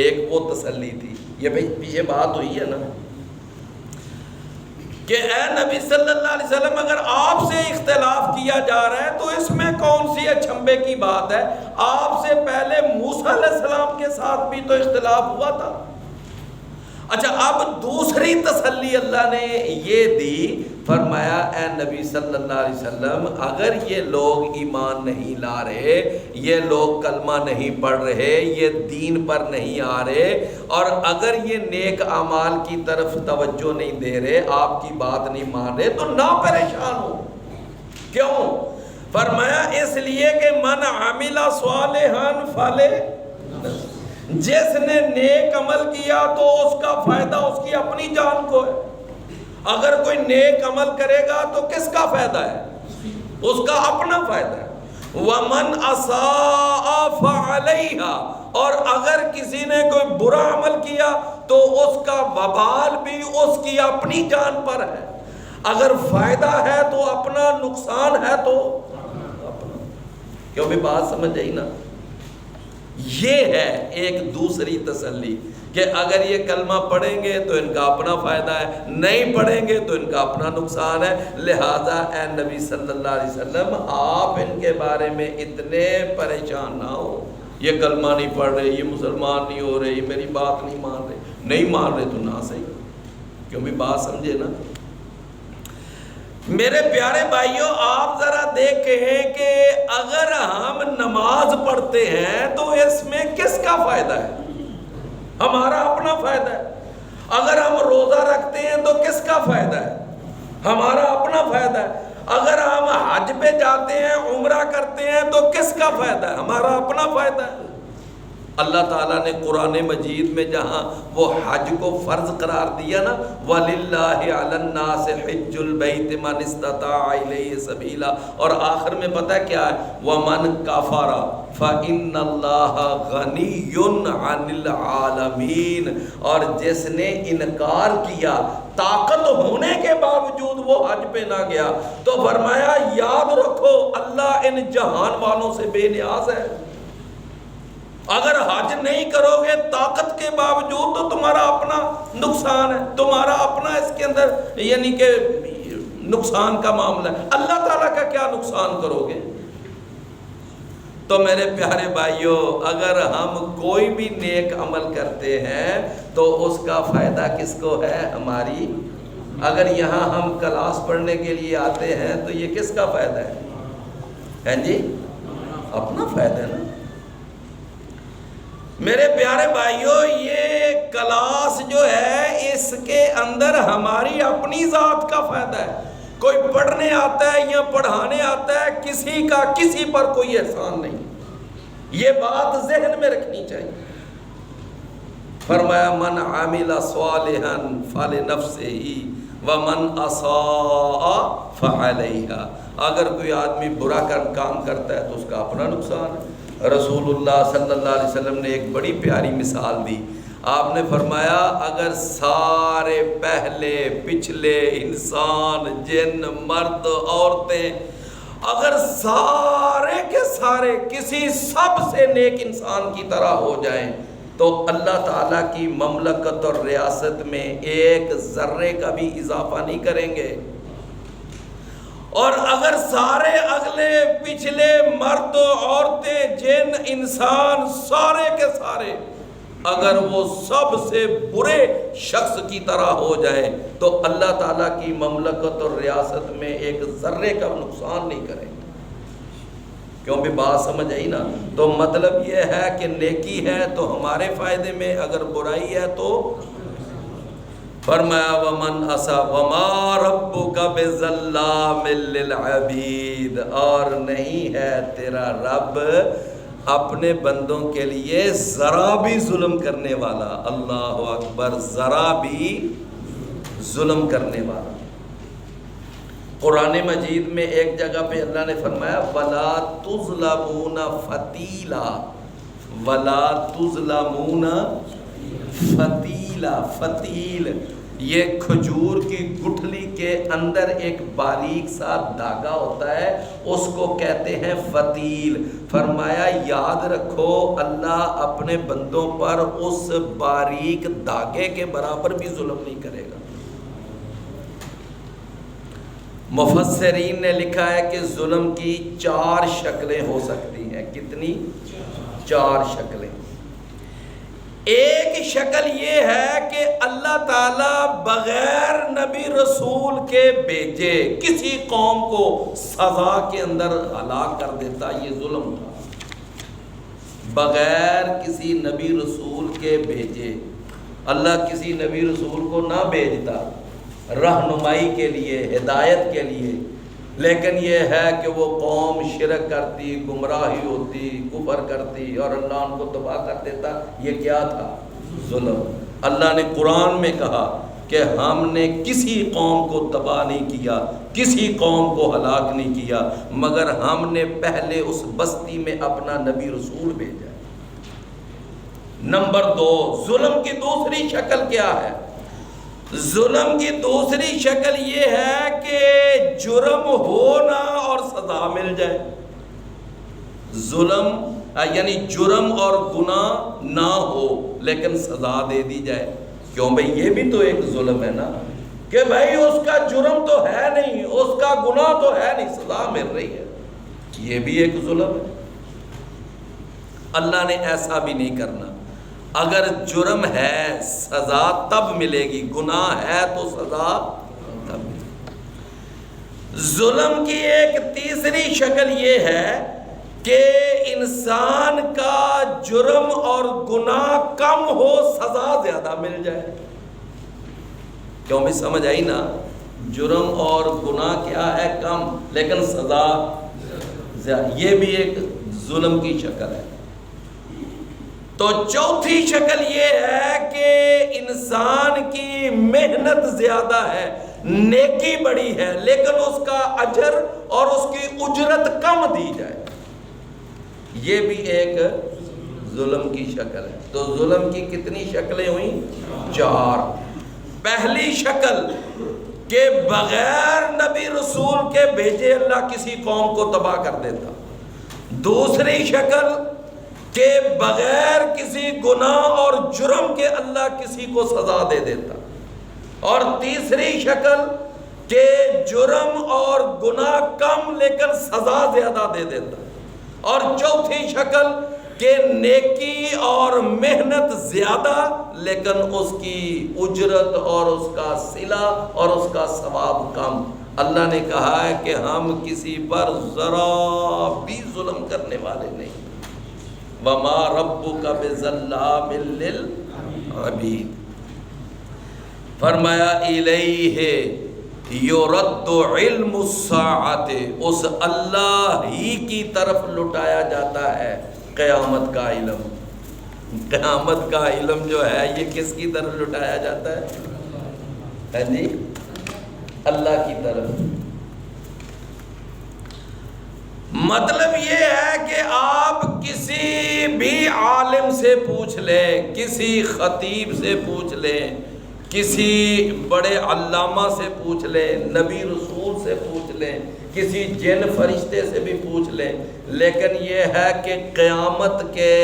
ایک وہ تسلی تھی۔ یہ بھئی پیچھے بات ہوئی ہے نا کہ اے نبی صلی اللہ علیہ وسلم اگر آپ سے اختلاف کیا جا رہا ہے تو اس میں کون سی اچھمبے کی بات ہے؟ آپ سے پہلے موسیٰ علیہ السلام کے ساتھ بھی تو اختلاف ہوا تھا۔ اچھا اب دوسری تسلی اللہ نے یہ دی، فرمایا اے نبی صلی اللہ علیہ وسلم اگر یہ لوگ ایمان نہیں لا رہے، یہ لوگ کلمہ نہیں پڑھ رہے، یہ دین پر نہیں آ رہے، اور اگر یہ نیک اعمال کی طرف توجہ نہیں دے رہے، آپ کی بات نہیں مان رہے، تو نہ پریشان ہو۔ کیوں؟ فرمایا اس لیے کہ من عمل صالحا فلنفسہ، جس نے نیک عمل کیا تو اس کا فائدہ اس کی اپنی جان کو ہے۔ اگر کوئی نیک عمل کرے گا تو کس کا فائدہ ہے؟ اس کا اپنا فائدہ ہے۔ وَمَنْ أَسَاءَ فَعَلَيْهَا، اور اگر کسی نے کوئی برا عمل کیا تو اس کا وبال بھی اس کی اپنی جان پر ہے۔ اگر فائدہ ہے تو اپنا، نقصان ہے تو اپنا۔ کیوں بھی بات سمجھ آئی نا؟ یہ ہے ایک دوسری تسلی کہ اگر یہ کلمہ پڑھیں گے تو ان کا اپنا فائدہ ہے، نہیں پڑھیں گے تو ان کا اپنا نقصان ہے۔ لہٰذا اے نبی صلی اللہ علیہ وسلم آپ ان کے بارے میں اتنے پریشان نہ ہو، یہ کلمہ نہیں پڑھ رہے، یہ مسلمان نہیں ہو رہے، یہ میری بات نہیں مان رہے، نہیں مان رہے تو نہ صحیح۔ کیوں بھی بات سمجھے نا؟ میرے پیارے بھائیوں آپ ذرا دیکھیں کہ اگر ہم نماز پڑھتے ہیں تو اس میں کس کا فائدہ ہے؟ ہمارا اپنا فائدہ ہے۔ اگر ہم روزہ رکھتے ہیں تو کس کا فائدہ ہے؟ ہمارا اپنا فائدہ ہے۔ اگر ہم حج پہ جاتے ہیں، عمرہ کرتے ہیں تو کس کا فائدہ ہے؟ ہمارا اپنا فائدہ ہے۔ اللہ تعالیٰ نے قرآن مجید میں جہاں وہ حج کو فرض قرار دیا نا، وَلِلَّهِ عَلَى النَّاسِ حِجُّ الْبَيْتِ مَنِ اسْتَطَاعَ إِلَيْهِ سَبِيلًا، اور آخر میں پتہ کیا ہے، وَمَنْ كَفَرَ فَإِنَّ اللَّهَ غَنِيٌّ عَنِ الْعَالَمِينَ، اور جس نے انکار کیا طاقت ہونے کے باوجود وہ حج پہ نہ گیا، تو فرمایا یاد رکھو اللہ ان جہان والوں سے بے نیاز ہے۔ اگر حج نہیں کرو گے طاقت کے باوجود تو تمہارا اپنا نقصان ہے، تمہارا اپنا اس کے اندر یعنی کہ نقصان کا معاملہ ہے، اللہ تعالیٰ کا کیا نقصان کرو گے؟ تو میرے پیارے بھائیوں، اگر ہم کوئی بھی نیک عمل کرتے ہیں تو اس کا فائدہ کس کو ہے؟ ہماری۔ اگر یہاں ہم کلاس پڑھنے کے لیے آتے ہیں تو یہ کس کا فائدہ ہے جی؟ اپنا فائدہ ہے نا۔ میرے پیارے بھائیوں، یہ کلاس جو ہے اس کے اندر ہماری اپنی ذات کا فائدہ ہے۔ کوئی پڑھنے آتا ہے یا پڑھانے آتا ہے، کسی کا کسی پر کوئی احسان نہیں، یہ بات ذہن میں رکھنی چاہیے۔ فرمایا من عامل صالحا فلنفسہ ومن اساء فعلیہا، اگر کوئی آدمی برا کام کرتا ہے تو اس کا اپنا نقصان ہے۔ رسول اللہ صلی اللہ علیہ وسلم نے ایک بڑی پیاری مثال دی، آپ نے فرمایا اگر سارے پہلے پچھلے انسان، جن، مرد، عورتیں، اگر سارے کے سارے کسی سب سے نیک انسان کی طرح ہو جائیں تو اللہ تعالیٰ کی مملکت اور ریاست میں ایک ذرے کا بھی اضافہ نہیں کریں گے۔ اور اگر سارے اگلے پچھلے مرد، عورتیں، جن، انسان سارے کے سارے اگر وہ سب سے برے شخص کی طرح ہو جائیں تو اللہ تعالیٰ کی مملکت اور ریاست میں ایک ذرے کا نقصان نہیں کریں گے۔ کیوں بھی بات سمجھ آئی نا؟ تو مطلب یہ ہے کہ نیکی ہے تو ہمارے فائدے میں، اگر برائی ہے تو فرمایا وَمَنْ أَسَى وَمَا رَبُّكَ بِظَلَّامٍ لِّلْعَبِيدِ، اور نہیں ہے تیرا رب اپنے بندوں کے لیے ذرا بھی ظلم کرنے والا۔ اللہ اکبر، ذرا بھی ظلم کرنے والا۔ قرآن مجید میں ایک جگہ پہ اللہ نے فرمایا وَلَا تُظْلَمُونَ فَتِيلًا، وَلَا تُظْلَمُونَ فتیلا، فتیل یہ کھجور کی گٹھلی کے اندر ایک باریک سا دھاگا ہوتا ہے، اس کو کہتے ہیں فتیل۔ فرمایا یاد رکھو اللہ اپنے بندوں پر اس باریک دھاگے کے برابر بھی ظلم نہیں کرے گا۔ مفسرین نے لکھا ہے کہ ظلم کی 4 شکلیں ہو سکتی ہیں۔ کتنی؟ 4 شکلیں۔ ایک شکل یہ ہے کہ اللہ تعالیٰ بغیر نبی رسول کے بھیجے کسی قوم کو سزا کے اندر ہلاک کر دیتا، یہ ظلم تھا۔ بغیر کسی نبی رسول کے بھیجے، اللہ کسی نبی رسول کو نہ بھیجتا رہنمائی کے لیے، ہدایت کے لیے، لیکن یہ ہے کہ وہ قوم شرک کرتی، گمراہی ہوتی، کفر کرتی اور اللہ ان کو تباہ کر دیتا، یہ کیا تھا؟ ظلم۔ اللہ نے قرآن میں کہا کہ ہم نے کسی قوم کو تباہ نہیں کیا، کسی قوم کو ہلاک نہیں کیا، مگر ہم نے پہلے اس بستی میں اپنا نبی رسول بھیجا۔ نمبر 2، ظلم کی دوسری شکل کیا ہے؟ ظلم کی دوسری شکل یہ ہے کہ جرم ہونا اور سزا مل جائے۔ ظلم یعنی جرم اور گناہ نہ ہو لیکن سزا دے دی جائے۔ کیوں بھئی یہ بھی تو ایک ظلم ہے نا، کہ بھئی اس کا جرم تو ہے نہیں، اس کا گناہ تو ہے نہیں، سزا مل رہی ہے، یہ بھی ایک ظلم ہے۔ اللہ نے ایسا بھی نہیں کرنا، اگر جرم ہے سزا تب ملے گی، گناہ ہے تو سزا تب ملے گی۔ ظلم کی ایک تیسری شکل یہ ہے کہ انسان کا جرم اور گناہ کم ہو، سزا زیادہ مل جائے۔ کیوں بھی سمجھ آئی نا؟ جرم اور گناہ کیا ہے؟ کم، لیکن سزا زیادہ، یہ بھی ایک ظلم کی شکل ہے۔ تو چوتھی شکل یہ ہے کہ انسان کی محنت زیادہ ہے، نیکی بڑی ہے، لیکن اس کا اجر اور اس کی اجرت کم دی جائے، یہ بھی ایک ظلم کی شکل ہے۔ تو ظلم کی کتنی شکلیں ہوئیں؟ 4۔ پہلی شکل کہ بغیر نبی رسول کے بھیجے اللہ کسی قوم کو تباہ کر دیتا۔ دوسری شکل کہ بغیر کسی گناہ اور جرم کے اللہ کسی کو سزا دے دیتا۔ اور تیسری شکل کہ جرم اور گناہ کم لیکن سزا زیادہ دے دیتا۔ اور چوتھی شکل کہ نیکی اور محنت زیادہ لیکن اس کی اجرت اور اس کا صلہ اور اس کا ثواب کم۔ اللہ نے کہا ہے کہ ہم کسی پر ذرا بھی ظلم کرنے والے نہیں۔ وَمَا رَبُّكَ بِظَلَّامٍ لِّلْعَبِيدِ۔ فرمایا اِلَيْهِ يُرَدُّ عِلْمُ السَّاعَةِ، اس اللہ ہی کی طرف لٹایا جاتا ہے قیامت کا علم۔ قیامت کا علم جو ہے یہ کس کی طرف لٹایا جاتا ہے جی؟ اللہ کی طرف۔ مطلب یہ ہے کہ آپ کسی بھی عالم سے پوچھ لیں، کسی خطیب سے پوچھ لیں، کسی بڑے علامہ سے پوچھ لیں، نبی رسول سے پوچھ لیں، کسی جن فرشتے سے بھی پوچھ لیں، لیکن یہ ہے کہ قیامت کے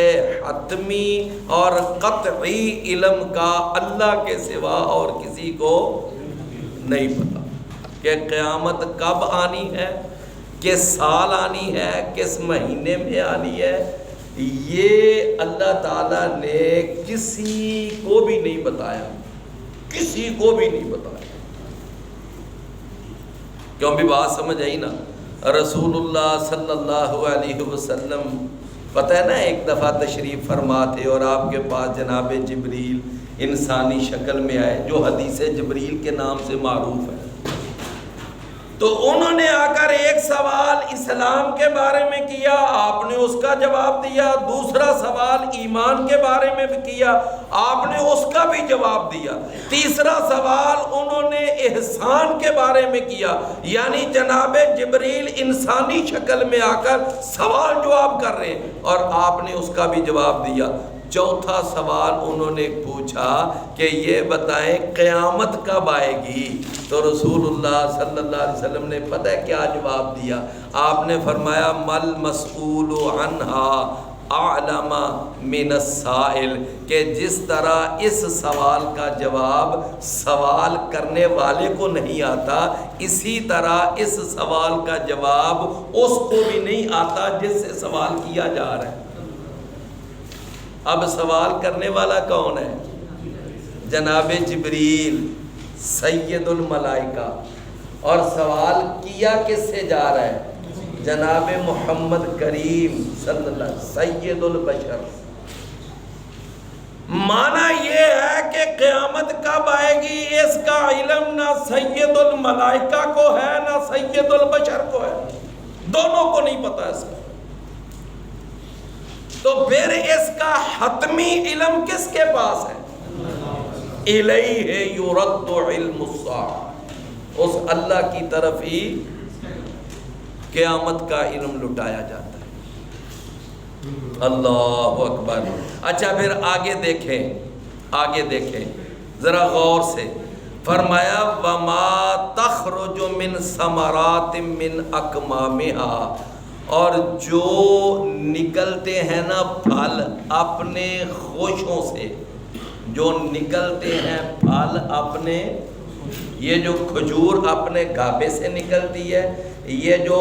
حتمی اور قطعی علم کا اللہ کے سوا اور کسی کو نہیں پتا کہ قیامت کب آنی ہے، کس سال آنی ہے، کس مہینے میں آنی ہے۔ یہ اللہ تعالیٰ نے کسی کو بھی نہیں بتایا، کسی کو بھی نہیں بتایا۔ کیوں بھی بات سمجھ آئی نا؟ رسول اللہ صلی اللہ علیہ وسلم پتہ ہے نا ایک دفعہ تشریف فرما تھے اور آپ کے پاس جناب جبریل انسانی شکل میں آئے، جو حدیث جبریل کے نام سے معروف ہے۔ تو انہوں نے آ کر ایک سوال اسلام کے بارے میں کیا، آپ نے اس کا جواب دیا۔ دوسرا سوال ایمان کے بارے میں بھی کیا، آپ نے اس کا بھی جواب دیا۔ تیسرا سوال انہوں نے احسان کے بارے میں کیا، یعنی جناب جبریل انسانی شکل میں آ کر سوال جواب کر رہے ہیں اور آپ نے اس کا بھی جواب دیا۔ چوتھا سوال انہوں نے پوچھا کہ یہ بتائیں قیامت کب آئے گی؟ تو رسول اللہ صلی اللہ علیہ وسلم نے پتہ ہے کیا جواب دیا؟ آپ نے فرمایا مل مسئول عنہا اعلم من السائل، کہ جس طرح اس سوال کا جواب سوال کرنے والے کو نہیں آتا، اسی طرح اس سوال کا جواب اس کو بھی نہیں آتا جس سے سوال کیا جا رہا ہے۔ اب سوال کرنے والا کون ہے؟ جناب جبریل سید الملائکہ، اور سوال کیا کس سے جا رہا ہے؟ جناب محمد کریم صلی اللہ علیہ وسلم سید البشر۔ معنی یہ ہے کہ قیامت کب آئے گی اس کا علم نہ سید الملائکہ کو ہے نہ سید البشر کو ہے، دونوں کو نہیں پتا اس کا۔ تو پھر اس کا حتمی علم کس کے پاس ہے؟ الیہ یرد علم الساعہ، اس اللہ کی طرف ہی قیامت کا علم لٹایا جاتا ہے۔ اللہ اکبر۔ اچھا پھر آگے دیکھیں ذرا غور سے۔ فرمایا وما تخرج من ثمرات من اکمامها، اور جو نکلتے ہیں نا پھل اپنے خوشوں سے، جو نکلتے ہیں پھل اپنے، یہ جو کھجور اپنے گابے سے نکلتی ہے، یہ جو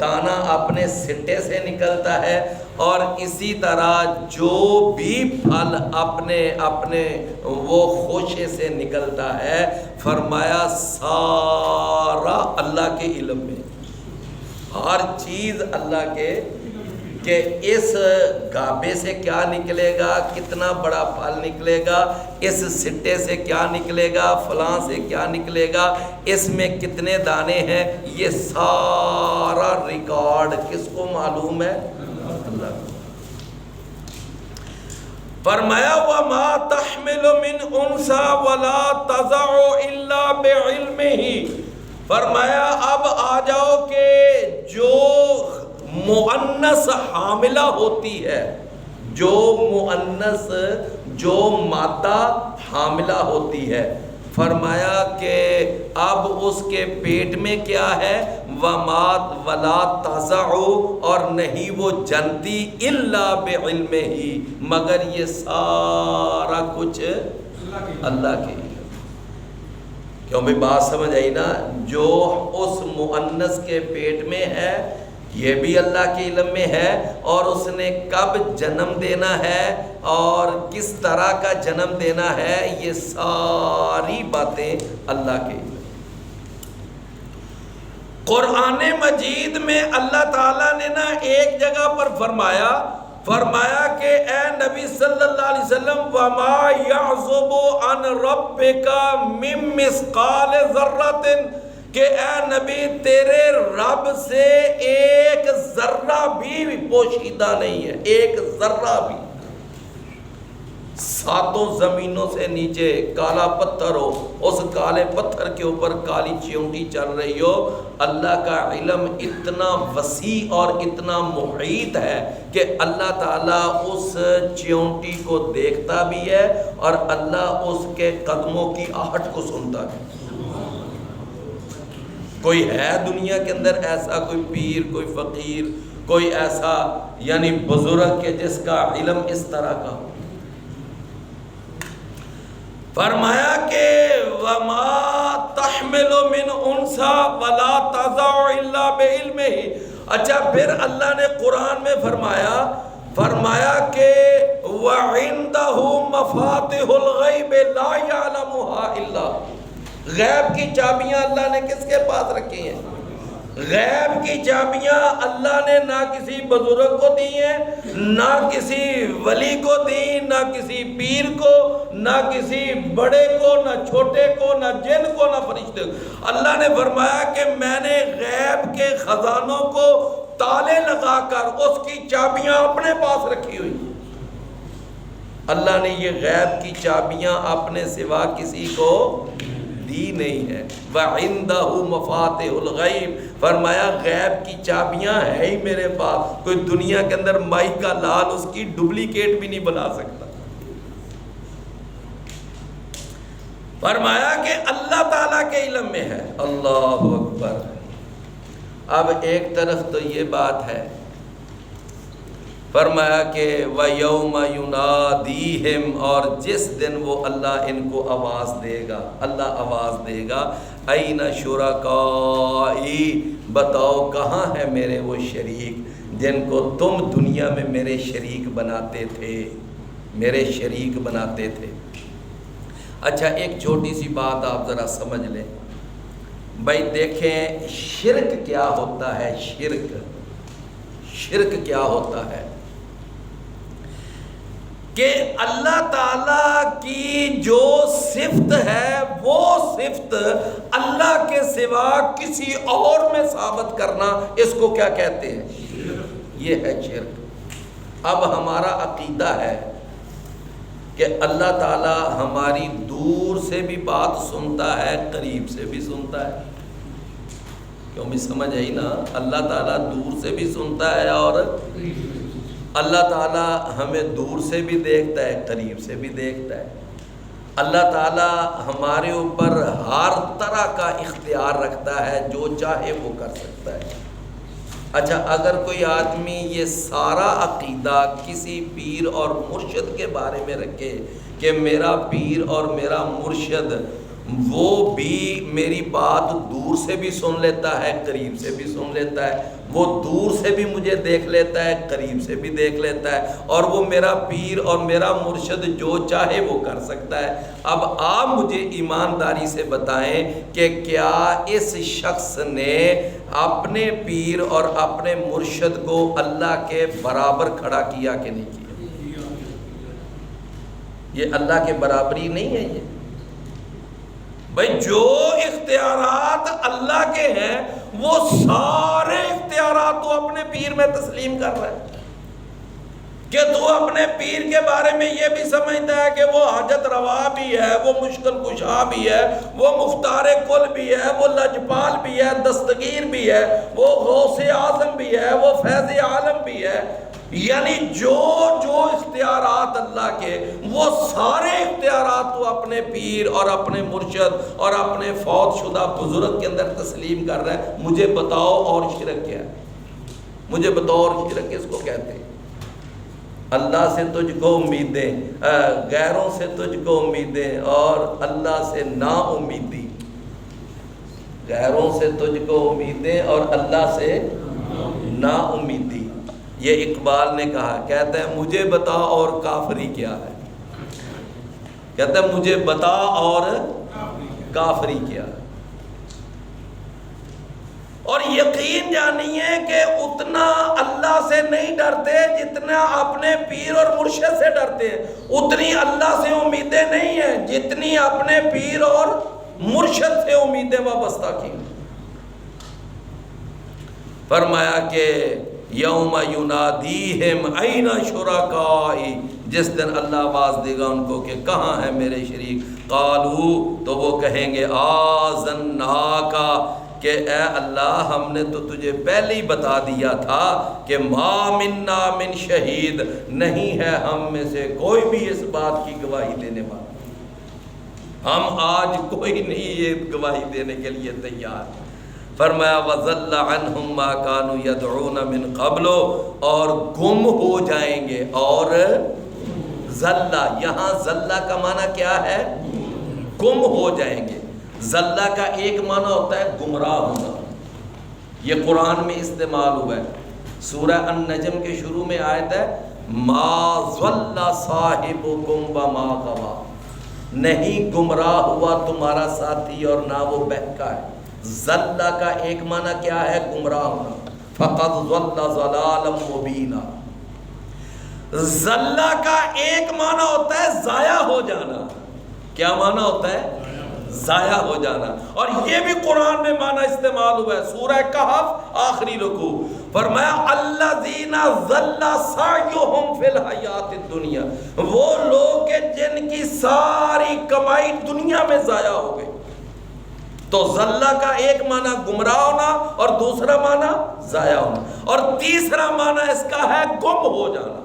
دانہ اپنے سٹے سے نکلتا ہے، اور اسی طرح جو بھی پھل اپنے وہ خوشے سے نکلتا ہے، فرمایا سارا اللہ کے علم میں، ہر چیز اللہ کے، کہ اس گابے سے کیا نکلے گا، کتنا بڑا پھل نکلے گا، اس سٹے سے کیا نکلے گا، فلاں سے کیا نکلے گا، اس میں کتنے دانے ہیں، یہ سارا ریکارڈ کس کو معلوم ہے؟ اللہ۔ فرمایا وَمَا تَحْمِلُ مِنْ أُنْثَىٰ وَلَا تَضَعُ إِلَّا بِعِلْمِهِ. فرمایا اب آ جاؤ کہ جو مؤنث حاملہ ہوتی ہے، جو مؤنث، جو مادہ حاملہ ہوتی ہے، فرمایا کہ اب اس کے پیٹ میں کیا ہے، وَلَا تَضَعُ، اور نہیں وہ جنتی، إِلَّا بِعِلْمِهِ، مگر یہ سارا کچھ اللہ کے علم. کیوں بھی بات سمجھ آئی نا؟ جو اس مؤنث کے پیٹ میں ہے یہ بھی اللہ کے علم میں ہے، اور اس نے کب جنم دینا ہے اور کس طرح کا جنم دینا ہے، یہ ساری باتیں اللہ کے علم. قرآن مجید میں اللہ تعالیٰ نے نا ایک جگہ پر فرمایا کہ اے نبی صلی اللہ علیہ وسلم وَمَا يَعْزُبُ عَنْ رَبِّكَ مِن مِّثْقَالِ ذَرَّةٍ، کہ اے نبی تیرے رب سے ایک ذرہ بھی پوشیدہ نہیں ہے، ایک ذرہ بھی. ساتوں زمینوں سے نیچے کالا پتھر ہو، اس کالے پتھر کے اوپر کالی چیونٹی چل رہی ہو، اللہ کا علم اتنا وسیع اور اتنا محیط ہے کہ اللہ تعالیٰ اس چیونٹی کو دیکھتا بھی ہے اور اللہ اس کے قدموں کی آہٹ کو سنتا بھی. کوئی ہے دنیا کے اندر ایسا کوئی پیر، کوئی فقیر، کوئی ایسا یعنی بزرگ کہ جس کا علم اس طرح کا ہو؟ فرمایا کہ وَمَا تَحْمِلُ مِنْ أُنْثَىٰ وَلَا تَضَعُ إِلَّا بِعِلْمِهِ. اچھا پھر اللہ نے قرآن میں فرمایا کہ وَعِنْدَهُ مَفَاتِحُ الْغَيْبِ لَا يَعْلَمُهَا إِلَّا. غیب کی چابیاں اللہ نے کس کے پاس رکھی ہیں؟ غیب کی چابیاں اللہ نے نہ کسی بزرگ کو دی ہیں، نہ کسی ولی کو دی، نہ کسی پیر کو، نہ کسی بڑے کو، نہ چھوٹے کو، نہ جن کو، نہ فرشتے کو. اللہ نے فرمایا کہ میں نے غیب کے خزانوں کو تالے لگا کر اس کی چابیاں اپنے پاس رکھی ہوئی. اللہ نے یہ غیب کی چابیاں اپنے سوا کسی کو دی نہیں ہے. وَعِنْدَهُ مَفَاتِحُ الْغَيْبِ، فرمایا غیب کی چابیاں ہے ہی میرے پاس. کوئی دنیا کے اندر مائی کا لال اس کی ڈپلیکیٹ بھی نہیں بنا سکتا. فرمایا کہ اللہ تعالیٰ کے علم میں ہے. اللہ اکبر. اب ایک طرف تو یہ بات ہے، فرمایا کہ وَيَوْمَ يُنَادِيهِمْ، اور جس دن وہ اللہ ان کو آواز دے گا، اللہ آواز دے گا أَيْنَ شُرَكَائِي، بتاؤ کہاں ہے میرے وہ شریک جن کو تم دنیا میں میرے شریک بناتے تھے، میرے شریک بناتے تھے. اچھا ایک چھوٹی سی بات آپ ذرا سمجھ لیں بھائی. دیکھیں شرک کیا ہوتا ہے، شرک کیا ہوتا ہے کہ اللہ تعالیٰ کی جو صفت ہے وہ صفت اللہ کے سوا کسی اور میں ثابت کرنا، اس کو کیا کہتے ہیں؟ یہ ہے شرک. اب ہمارا عقیدہ ہے کہ اللہ تعالیٰ ہماری دور سے بھی بات سنتا ہے، قریب سے بھی سنتا ہے. کیوں بھی سمجھ آئی نا؟ اللہ تعالیٰ دور سے بھی سنتا ہے اور اللہ تعالیٰ ہمیں دور سے بھی دیکھتا ہے، قریب سے بھی دیکھتا ہے. اللہ تعالیٰ ہمارے اوپر ہر طرح کا اختیار رکھتا ہے، جو چاہے وہ کر سکتا ہے. اچھا اگر کوئی آدمی یہ سارا عقیدہ کسی پیر اور مرشد کے بارے میں رکھے کہ میرا پیر اور میرا مرشد وہ بھی میری بات دور سے بھی سن لیتا ہے، قریب سے بھی سن لیتا ہے، وہ دور سے بھی مجھے دیکھ لیتا ہے، قریب سے بھی دیکھ لیتا ہے، اور وہ میرا پیر اور میرا مرشد جو چاہے وہ کر سکتا ہے. اب آپ مجھے ایمانداری سے بتائیں کہ کیا اس شخص نے اپنے پیر اور اپنے مرشد کو اللہ کے برابر کھڑا کیا کہ نہیں کیا؟ یہ اللہ کے برابری نہیں ہے. یہ بھائی جو اختیارات اللہ کے ہیں وہ سارے اختیارات تو اپنے پیر میں تسلیم کر رہے ہیں. کہ تو اپنے پیر کے بارے میں یہ بھی سمجھتا ہے کہ وہ حاجت روا بھی ہے، وہ مشکل کشا بھی ہے، وہ مختار کل بھی ہے، وہ لجپال بھی ہے، دستگیر بھی ہے، وہ غوث اعظم بھی ہے، وہ فیض عالم بھی ہے. یعنی جو اختیارات اللہ کے، وہ سارے اختیارات تو اپنے پیر اور اپنے مرشد اور اپنے فوت شدہ بزرگ کے اندر تسلیم کر رہا ہے. مجھے بتاؤ اور شرک کیا ہے؟ مجھے بتاؤ اور شرک کس کو کہتے ہیں؟ اللہ سے تجھ کو امیدیں، غیروں سے تجھ کو امیدیں اور اللہ سے نا امیدی. غیروں سے تجھ کو امیدیں اور اللہ سے نا امیدی. یہ اقبال نے کہا. کہتا ہے مجھے بتا اور کافری کیا ہے. کہتا ہے مجھے بتا اور کافری کیا ہے. اور یقین جانیے کہ اتنا اللہ سے نہیں ڈرتے جتنا اپنے پیر اور مرشد سے ڈرتے ہیں. اتنی اللہ سے امیدیں نہیں ہیں جتنی اپنے پیر اور مرشد سے امیدیں وابستہ کی. فرمایا کہ یوم ینادیہم این شرکائی، جس دن اللہ آواز دے گا ان کو کہ کہاں ہیں میرے شریک. قالو، تو وہ کہیں گے آذناکا، کہ اے اللہ ہم نے تو تجھے پہلے ہی بتا دیا تھا کہ ما منا من شہید، نہیں ہے ہم میں سے کوئی بھی اس بات کی گواہی دینے والا. ہم آج کوئی نہیں یہ گواہی دینے کے لیے تیار. فرمایا وَضَلَّ عَنْهُمْ مَا كَانُوا يَدْعُونَ مِنْ قَبْلُ، اور گم ہو جائیں گے. اور ذلہ، یہاں ذلہ کا معنی کیا ہے؟ گم ہو جائیں گے. ذلہ کا ایک معنی ہوتا ہے گمراہ ہونا. یہ قرآن میں استعمال ہوا ہے. سورہ النجم کے شروع میں آیت ہے ما ضل صاحبکم وما غوی، نہیں گمراہ ہوا تمہارا ساتھی اور نہ وہ بہکا ہے. ذلہ کا ایک معنی کیا ہے؟ گمراہ ہونا. فقد ضل ضلالا مبینا. ذلہ کا ایک معنی ہوتا ہے ضائع ہو جانا. کیا معنی ہوتا ہے؟ ضائع ہو جانا. اور یہ بھی قرآن میں معنی استعمال ہوا ہے. سورہ کہف آخری رکوع فرمایا الذین ضل سعیہم فی الحیات الدنیا، وہ لوگ کہ جن کی ساری کمائی دنیا میں ضائع ہو گئی. تو ذلہ کا ایک معنی گمراہ ہونا اور دوسرا معنی ضائع ہونا، اور تیسرا معنی اس کا ہے گم ہو جانا.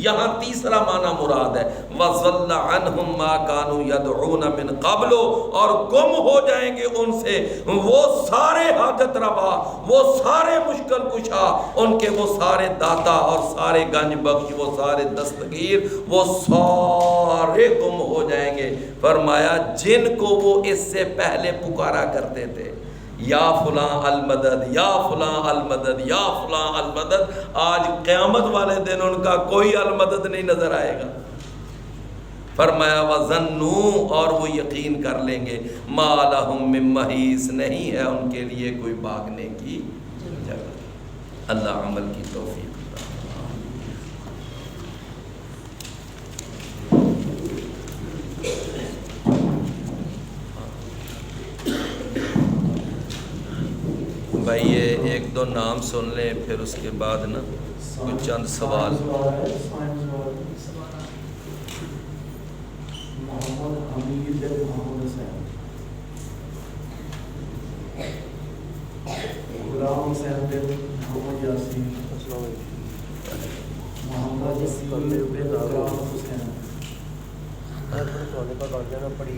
یہاں تیسرا معنی مراد ہے وَضَلَّ عَنْهُمْ مَا كَانُوا يَدْعُونَ مِنْ قَبْلُ، اور گم ہو جائیں گے ان سے وہ سارے حاجت روا، وہ سارے مشکل کشا، ان کے وہ سارے داتا اور سارے گنج بخش، وہ سارے دستگیر، وہ سارے گم ہو جائیں گے. فرمایا جن کو وہ اس سے پہلے پکارا کرتے تھے یا فلاں المدد، یا فلاں المدد، یا فلاں المدد، آج قیامت والے دن ان کا کوئی المدد نہیں نظر آئے گا. فرمایا وَظَنُّوا، اور وہ یقین کر لیں گے مَا لَهُم مِّن مَّحِیصٍ، نہیں ہے ان کے لیے کوئی بھاگنے کی جگہ. اللہ عمل کی توفیق. بھائی یہ ایک دو نام سن لیں پھر اس کے بعد نا کچھ چند سوال. محمد حمید محمد حسین، غلام حسین بن محمد یاسین، محمد یاسین بن غلام حسین.